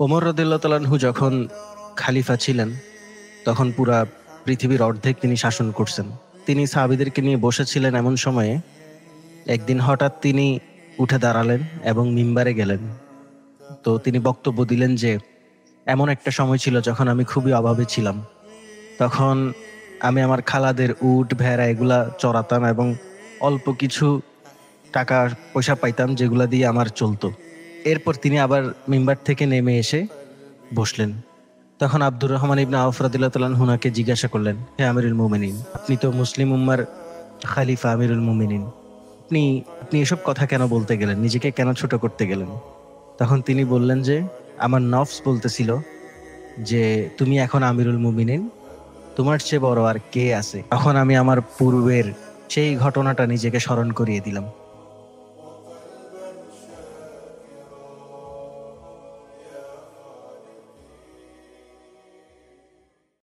ওমর রাদিয়াল্লাহু তাআলা আনহু যখন খালিফা ছিলেন, তখন পুরা পৃথিবীর অর্ধেক তিনি শাসন করছেন। তিনি সাহাবীদেরকে নিয়ে বসেছিলেন এমন সময়ে একদিন হঠাৎ তিনি উঠে দাঁড়ালেন এবং মিম্বারে গেলেন। তো তিনি বক্তব্য দিলেন যে এমন একটা সময় ছিল যখন আমি খুবই অভাবে ছিলাম। তখন আমি আমার খালাদের উট ভেড়া এগুলা চড়াতাম এবং অল্প কিছু টাকা পয়সা পাইতাম যেগুলা দিয়ে আমার চলতো। এরপর তিনি আবার মিম্বার থেকে নেমে এসে বসলেন। তখন আব্দুর রহমান ইবনে আউফ রাদিয়াল্লাহু তাআলা আনহু উনাকে জিজ্ঞাসা করলেন, হে আমিরুল মুমিনিন, আপনি তো মুসলিম উম্মার খালিফা আমিরুল মুমিনিন, আপনি আপনি এসব কথা কেন বলতে গেলেন, নিজেকে কেন ছোট করতে গেলেন? তখন তিনি বললেন যে আমার নফস বলতেছিল যে তুমি এখন আমিরুল মুমিনিন, তোমার চেয়ে বড় আর কে আছে। তখন আমি আমার পূর্বের সেই ঘটনাটা নিজেকে স্মরণ করিয়ে দিলাম।